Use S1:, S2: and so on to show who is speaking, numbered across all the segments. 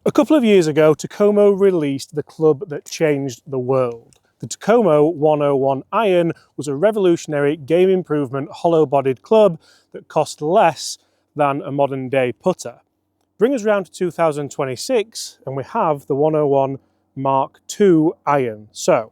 S1: A couple of years ago, Takomo released the club that changed the world. The Takomo 101 iron was a revolutionary game improvement hollow-bodied club that cost less than a modern day putter. Bring us round to 2026 and we have the 101 Mark II iron. So,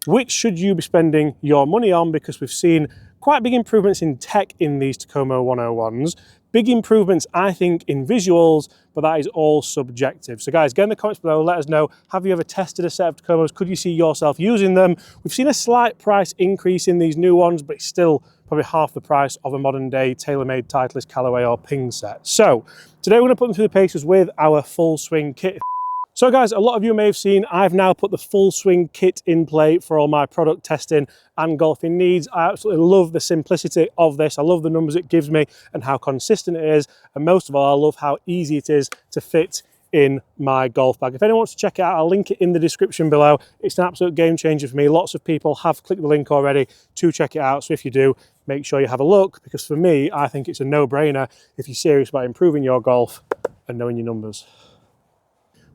S1: which should you be spending your money on? Because we've seen quite big improvements in tech in these Takomo 101s. Big improvements, I think, in visuals, but that is all subjective. So guys, get in the comments below, let us know, have you ever tested a set of Tacomos? Could you see yourself using them? We've seen a slight price increase in these new ones, but it's still probably half the price of a modern day tailor-made Titleist Callaway or Ping set. So today we're gonna put them through the paces with our full swing kit. So guys, a lot of you may have seen, I've now put the full swing kit in play for all my product testing and golfing needs. I absolutely love the simplicity of this. I love the numbers it gives me and how consistent it is. And most of all, I love how easy it is to fit in my golf bag. If anyone wants to check it out, I'll link it in the description below. It's an absolute game changer for me. Lots of people have clicked the link already to check it out. So if you do, make sure you have a look, because for me, I think it's a no-brainer if you're serious about improving your golf and knowing your numbers.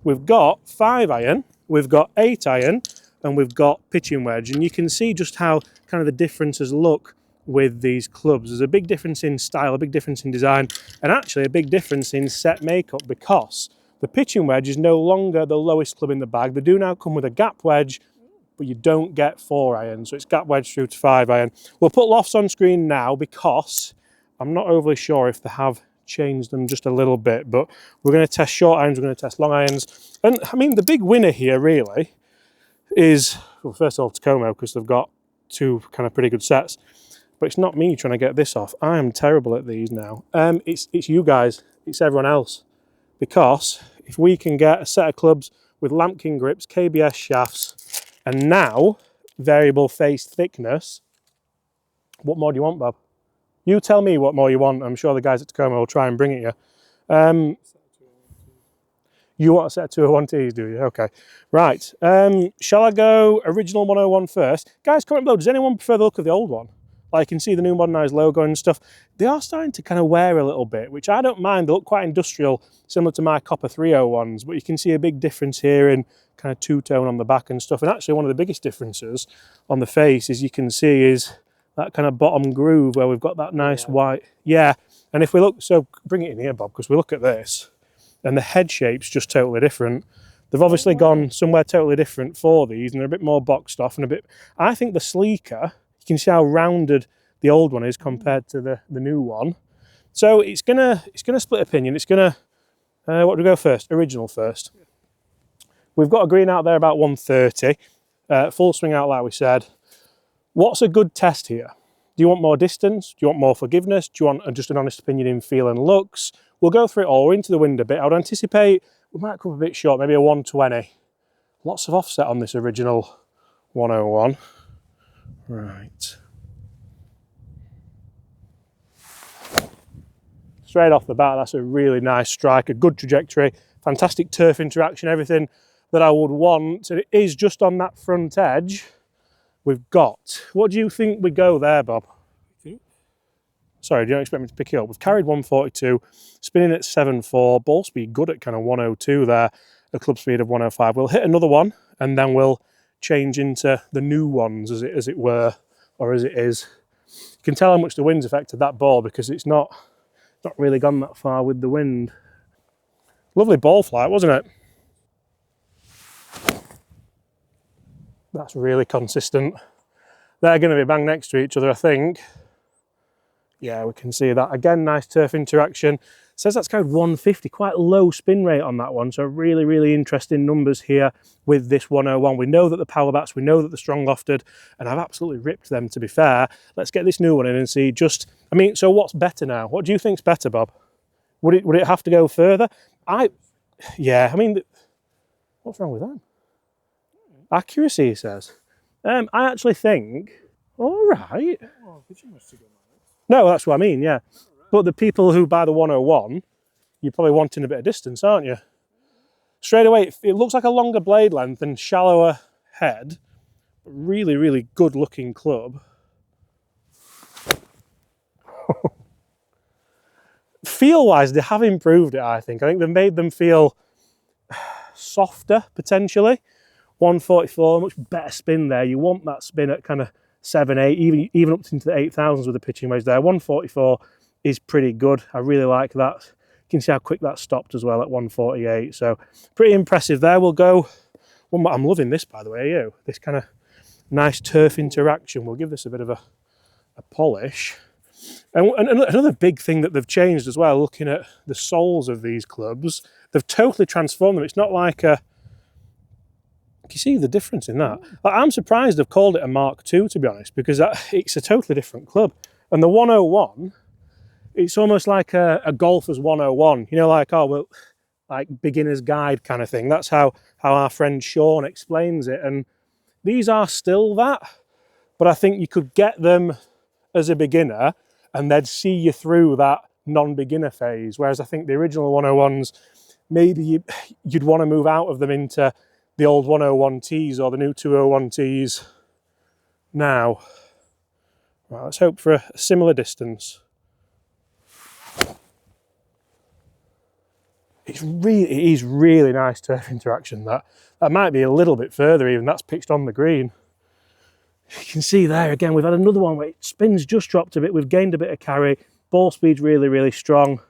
S1: We've got 5 iron, we've got 8 iron, and we've got pitching wedge. And you can see just how kind of the differences look with these clubs. There's a big difference in style, a big difference in design, and actually a big difference in set makeup, because the pitching wedge is no longer the lowest club in the bag. They do now come with a gap wedge, but you don't get 4 iron. So it's gap wedge through to 5 iron. We'll put lofts on screen now because I'm not overly sure if they have changed them just a little bit, but we're going to test short irons, we're going to test long irons. And I mean, the big winner here really is, well, first of all, Tacomo, because they've got 2 kind of pretty good sets, but it's not me trying to get this off. I am terrible at these now. It's you guys, it's everyone else, because if we can get a set of clubs with Lampkin grips, KBS shafts, and now variable face thickness, what more do you want, Bob? You tell me what more you want. I'm sure the guys at Tacomo will try and bring it you. You want a set of 201Ts, do you? Okay. Right. Shall I go original 101 first? Guys, comment below. Does anyone prefer the look of the old one? Like, you can see the new modernised logo and stuff. They are starting to kind of wear a little bit, which I don't mind. They look quite industrial, similar to my copper 301s, but you can see a big difference here in kind of two-tone on the back and stuff. And actually, one of the biggest differences on the face, as you can see, is that kind of bottom groove where we've got that nice white. Yeah, and if we look, so bring it in here, Bob, because we look at this and the head shape's just totally different. They've obviously gone somewhere totally different for these, and they're a bit more boxed off and a bit, I think the sleeker, you can see how rounded the old one is compared to the new one. So it's gonna split opinion. It's gonna, what do we go first? Original first. We've got a green out there about 130, full swing out like we said. What's a good test here? Do you want more distance? Do you want more forgiveness? Do you want just an honest opinion in feel and looks? We'll go through it all. We're into the wind a bit. I would anticipate we might come a bit short, maybe a 120. Lots of offset on this original 101. Right. Straight off the bat, that's a really nice strike, a good trajectory, fantastic turf interaction, everything that I would want. And it is just on that front edge. We've got, what do you think we go there, Bob? Sorry, do you not expect me to pick it up? We've carried 142, spinning at 7.4, ball speed good at kind of 102 there, a club speed of 105. We'll hit another one and then we'll change into the new ones as it were, or as it is. You can tell how much the wind's affected that ball because it's not really gone that far with the wind. Lovely ball flight, wasn't it? That's really consistent. They're going to be bang next to each other, I think. Yeah, we can see that. Again, nice turf interaction. It says that's kind of 150, quite low spin rate on that one. So really, really interesting numbers here with this 101. We know that the power bats, we know that the strong lofted, and I've absolutely ripped them, to be fair. Let's get this new one in and see just, I mean, so what's better now? What do you think's better, Bob? Would it have to go further? Yeah, I mean, what's wrong with that? Accuracy, he says. I actually think, all right.
S2: Oh, pitching must have gone right.
S1: No, that's what I mean, yeah. But the people who buy the 101, you're probably wanting a bit of distance, aren't you? Straight away, it looks like a longer blade length and shallower head. Really, really good looking club. Feel-wise, they have improved it, I think. I think they've made them feel softer potentially. 144, much better spin there. You want that spin at kind of 7, 8, even up into the 8,000s with the pitching wedge there. 144 is pretty good. I really like that. You can see how quick that stopped as well at 148. So pretty impressive there. We'll go one more. I'm loving this, by the way, you. This kind of nice turf interaction. We'll give this a bit of a polish. And another big thing that they've changed as well, looking at the soles of these clubs, they've totally transformed them. It's not like a... Can you see the difference in that? Like, I'm surprised they've called it a Mark II, to be honest, because it's a totally different club. And the 101, it's almost like a golfer's 101. You know, like, oh, well, like beginner's guide kind of thing. That's how our friend Sean explains it. And these are still that, but I think you could get them as a beginner and they'd see you through that non-beginner phase. Whereas I think the original 101s, maybe you'd want to move out of them into the old 101Ts or the new 201Ts now. Right, let's hope for a similar distance. It is really nice turf interaction. That might be a little bit further even. That's pitched on the green. You can see there again, we've had another one where it spins just dropped a bit. We've gained a bit of carry. Ball speed's really, really strong.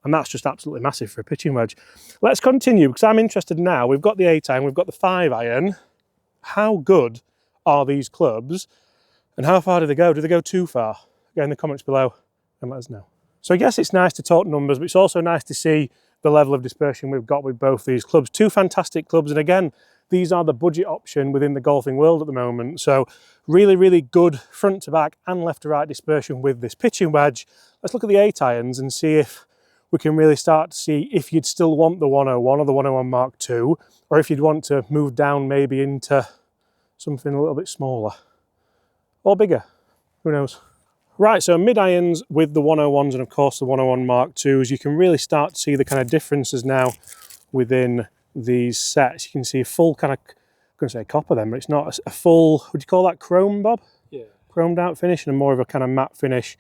S1: And that's just absolutely massive for a pitching wedge. Let's continue because I'm interested now. We've got the 8-iron, we've got the 5-iron. How good are these clubs? And how far do they go? Do they go too far? Get in the comments below and let us know. So I guess it's nice to talk numbers, but it's also nice to see the level of dispersion we've got with both these clubs. Two fantastic clubs, and again, these are the budget option within the golfing world at the moment. So really, really good front to back and left to right dispersion with this pitching wedge. Let's look at the 8-irons and see if we can really start to see if you'd still want the 101 or the 101 Mark II, or if you'd want to move down maybe into something a little bit smaller or bigger, who knows. Right, so mid-irons with the 101s and of course the 101 Mark IIs, you can really start to see the kind of differences now within these sets. You can see a full kind of, I'm going to say copper then, but it's not a full, would you call that chrome, Bob? Yeah. Chromed out finish, and more of a kind of matte finish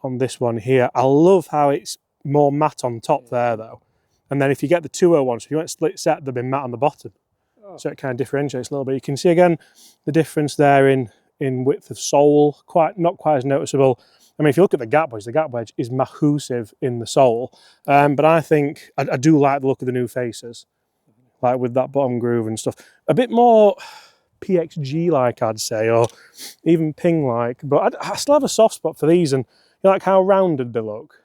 S1: on this one here. I love how it's more matte on top there though. And then if you get the 201, so if you went split set, they've been matte on the bottom. Oh. So it kind of differentiates a little bit. You can see again the difference there in width of sole, not quite as noticeable. I mean, if you look at the gap wedge is massive in the sole. But I think, I do like the look of the new faces, like with that bottom groove and stuff. A bit more PXG-like, I'd say, or even Ping-like. But I still have a soft spot for these, and you like how rounded they look.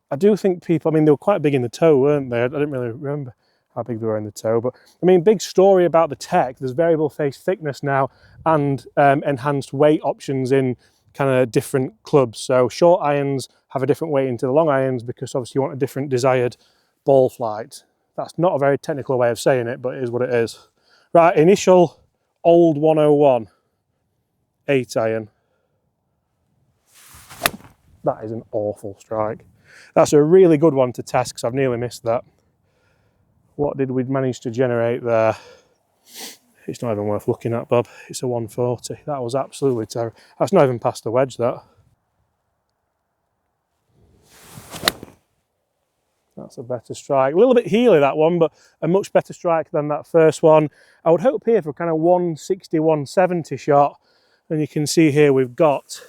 S1: I do think people, I mean, they were quite big in the toe, weren't they? I didn't really remember how big they were in the toe, but I mean, big story about the tech. There's variable face thickness now and enhanced weight options in kind of different clubs. So short irons have a different weight into the long irons because obviously you want a different desired ball flight. That's not a very technical way of saying it, but it is what it is. Right, initial old 101 8-iron. That is an awful strike. That's a really good one to test because I've nearly missed that. What did we manage to generate there? It's not even worth looking at, Bob. It's a 140. That was absolutely terrible. That's not even past the wedge, that. That's a better strike. A little bit heely, that one, but a much better strike than that first one. I would hope here for a kind of 160, 170 shot. And you can see here we've got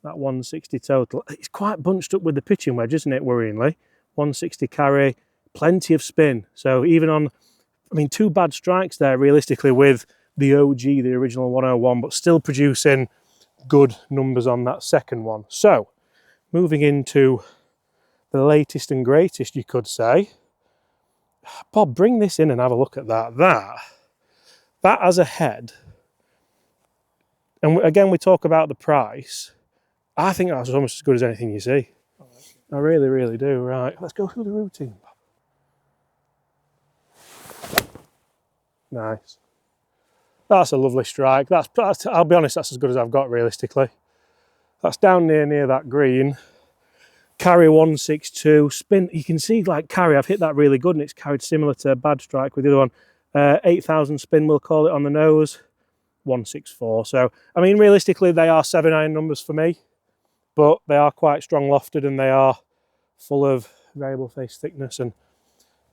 S1: that 160 total. It's quite bunched up with the pitching wedge, isn't it, worryingly? 160 carry, plenty of spin. So even on, I mean, two bad strikes there realistically with the OG, the original 101, but still producing good numbers on that second one. So moving into the latest and greatest, you could say. Bob, bring this in and have a look at that. That as a head, and again we talk about the price, I think that's almost as good as anything you see. I really, really do. Right, let's go through the routine. Nice. That's a lovely strike. That's, I'll be honest, that's as good as I've got realistically. That's down near that green. Carry 162, spin, you can see like carry, I've hit that really good and it's carried similar to a bad strike with the other one. 8,000 spin, we'll call it on the nose, 164. So, I mean, realistically, they are 7-iron numbers for me, but they are quite strong lofted and they are full of variable face thickness and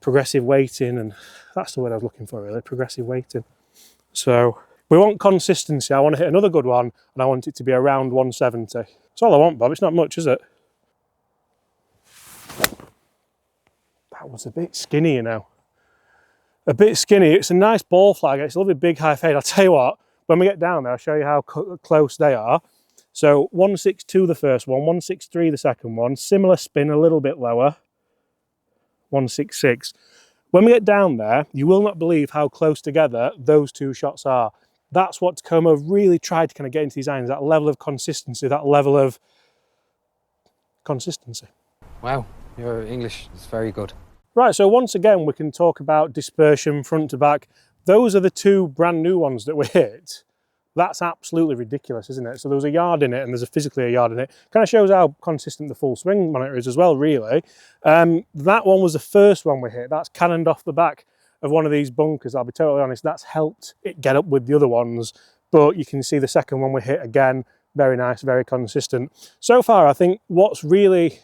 S1: progressive weighting, and that's the word I was looking for really, progressive weighting. So we want consistency. I want to hit another good one, and I want it to be around 170. That's all I want, Bob. It's not much, is it? That was a bit skinny, you know. A bit skinny. It's a nice ball flag. It's a lovely big high fade. I'll tell you what, when we get down there, I'll show you how close they are. So 162 the first one, 163 the second one, similar spin, a little bit lower, 166. When we get down there, you will not believe how close together those two shots are. That's what Takomo really tried to kind of get into these irons, that level of consistency, that level of consistency.
S2: Wow, your English is very good.
S1: Right, so once again, we can talk about dispersion front to back. Those are the two brand new ones that we hit. That's absolutely ridiculous, isn't it? So there was a yard in it, and there's physically a yard in it. Kind of shows how consistent the full swing monitor is as well, really. That one was the first one we hit. That's cannoned off the back of one of these bunkers. I'll be totally honest, that's helped it get up with the other ones. But you can see the second one we hit again, very nice, very consistent. So far, I think what's really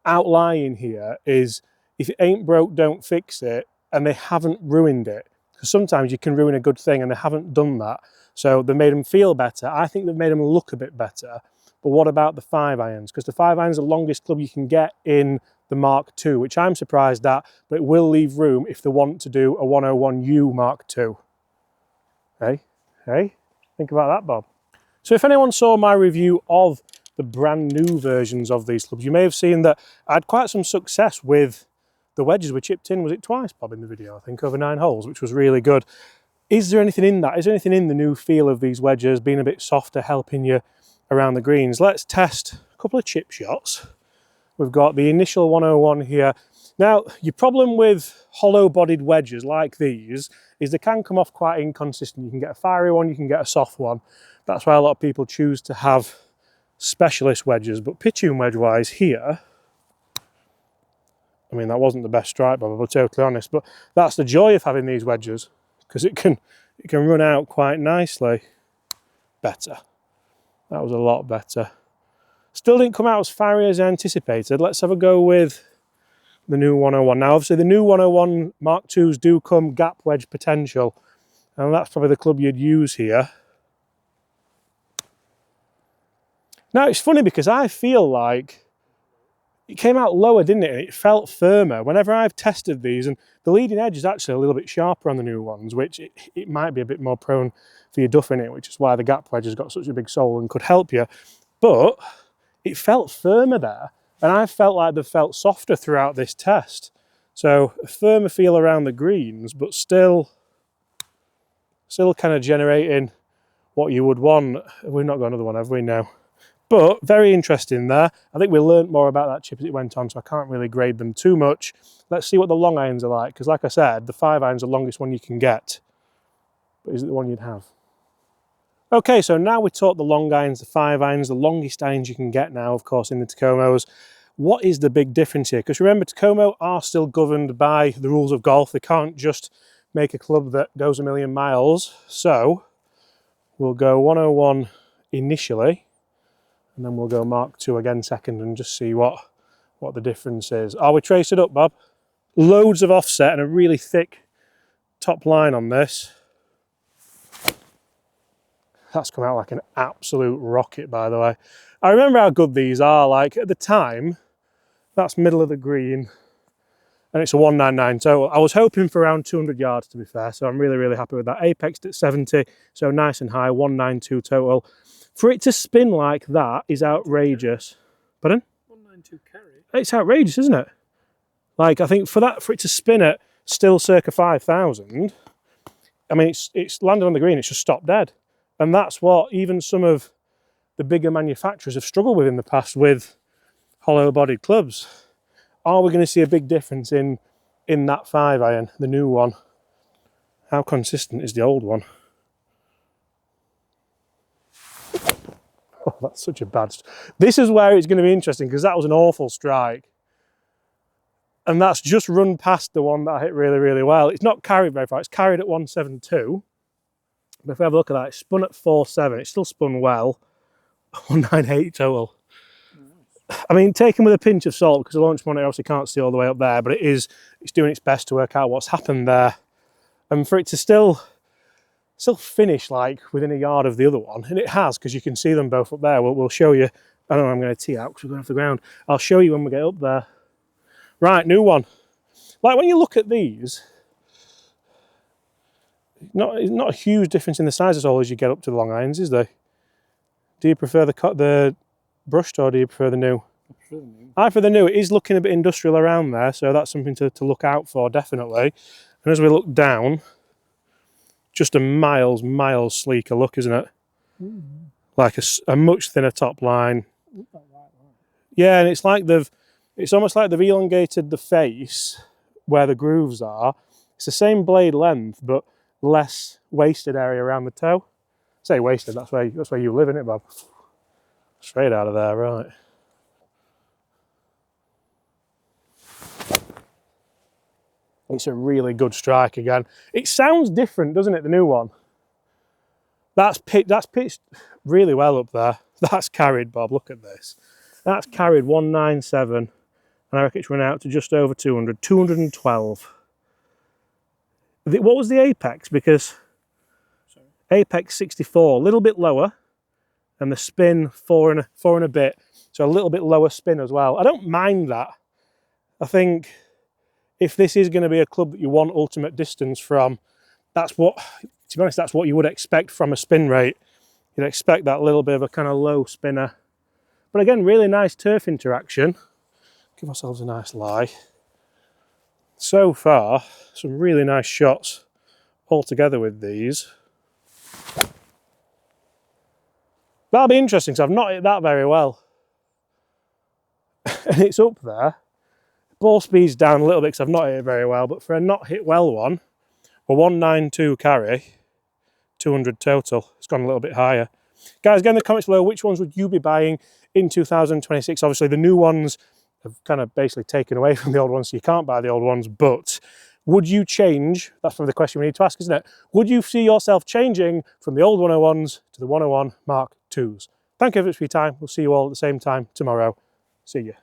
S1: outlying here is if it ain't broke, don't fix it, and they haven't ruined it. Because sometimes you can ruin a good thing, and they haven't done that. So they made them feel better. I think they've made them look a bit better. But what about the 5 irons? Because the 5 irons are the longest club you can get in the Mark II, which I'm surprised at, but it will leave room if they want to do a 101U Mark II. Hey, think about that, Bob. So if anyone saw my review of the brand new versions of these clubs, you may have seen that I had quite some success with the wedges we chipped in. Was it twice, Bob, in the video, I think, over 9 holes, which was really good. Is there anything in that? Is there anything in the new feel of these wedges being a bit softer, helping you around the greens? Let's test a couple of chip shots. We've got the initial 101 here. Now, your problem with hollow-bodied wedges like these is they can come off quite inconsistent. You can get a fiery one, you can get a soft one. That's why a lot of people choose to have specialist wedges. But pitching wedge-wise here, I mean, that wasn't the best strike, Bob, I'll be totally honest, but that's the joy of having these wedges, because it can run out quite nicely. Better. That was a lot better. Still didn't come out as fiery as I anticipated. Let's have a go with the new 101. Now, obviously, the new 101 Mark IIs do come gap wedge potential, and that's probably the club you'd use here. Now, it's funny because I feel like it came out lower, didn't it? And it felt firmer. Whenever I've tested these, and the leading edge is actually a little bit sharper on the new ones, which it might be a bit more prone for your duff in it, which is why the gap wedge has got such a big sole and could help you. But it felt firmer there, and I felt like they've felt softer throughout this test. So a firmer feel around the greens, but still kind of generating what you would want. We've not got another one, have we? No. But very interesting there. I think we learnt more about that chip as it went on, so I can't really grade them too much. Let's see what the long irons are like, because like I said, the 5 irons are the longest one you can get. But is it the one you'd have? Okay, so now we taught the long irons, the 5 irons, the longest irons you can get now, of course, in the Tacomos. What is the big difference here? Because remember, Tacomo are still governed by the rules of golf. They can't just make a club that goes a million miles. So we'll go 101 initially, and then we'll go Mark II again second and just see what the difference is. Oh, we trace it up, Bob. Loads of offset and a really thick top line on this. That's come out like an absolute rocket, by the way. I remember how good these are. Like at the time, that's middle of the green, and it's a 199 total. I was hoping for around 200 yards, to be fair, so I'm really, really happy with that. Apexed at 70, so nice and high, 192 total. For it to spin like that is outrageous. Pardon?
S3: 192 carry.
S1: It's outrageous, isn't it? Like, I think for it to spin at still circa 5,000, I mean, it's landed on the green, it's just stopped dead. And that's what even some of the bigger manufacturers have struggled with in the past with hollow-bodied clubs. Are we going to see a big difference in that 5 iron, the new one? How consistent is the old one? Oh, that's such a bad... This is where it's going to be interesting, because that was an awful strike. And that's just run past the one that I hit really, really well. It's not carried very far. It's carried at 172. But if we have a look at that, it's spun at 4.7. It still spun well. 198 total. I mean, take them with a pinch of salt because the launch monitor obviously can't see all the way up there, but it's doing its best to work out what's happened there. And for it to still finish like within a yard of the other one, and it has because you can see them both up there. We'll show you. I don't know, I'm going to tee out because we're going off the ground. I'll show you when we get up there. Right, new one. Like when you look at these, not a huge difference in the size at all as you get up to the long irons, is there? Do you prefer the brushed or do you prefer the new? I prefer the new. It is looking a bit industrial around there, so that's something to look out for, definitely. And as we look down, just a miles sleeker look, isn't it? Like a much thinner top line. Yeah, and it's almost like they've elongated the face where the grooves are. It's the same blade length, but less wasted area around the toe. I say wasted, that's where you live, isn't it, Bob? Straight out of there, right. It's a really good strike again. It sounds different, doesn't it, the new one? That's pitched really well up there. That's carried, Bob, look at this. That's carried 197, and I reckon it's run out to just over 200, 212. What was the apex? Because apex 64, a little bit lower, and the spin four and a bit, so a little bit lower spin as well. I don't mind that. I think if this is going to be a club that you want ultimate distance from, to be honest, that's what you would expect from a spin rate. You'd expect that little bit of a kind of low spinner. But again, really nice turf interaction. Give ourselves a nice lie. So far, some really nice shots all together with these. That'll be interesting because I've not hit that very well. And it's up there. Ball speed's down a little bit because I've not hit it very well, but for a not hit well one, a 192 carry, 200 total. It's gone a little bit higher. Guys, get in the comments below, which ones would you be buying in 2026? Obviously, the new ones have kind of basically taken away from the old ones, so you can't buy the old ones, but would you change? That's probably the question we need to ask, isn't it? Would you see yourself changing from the old 101s to the 101 Mark IIs? Thank you very much for your time. We'll see you all at the same time tomorrow. See you.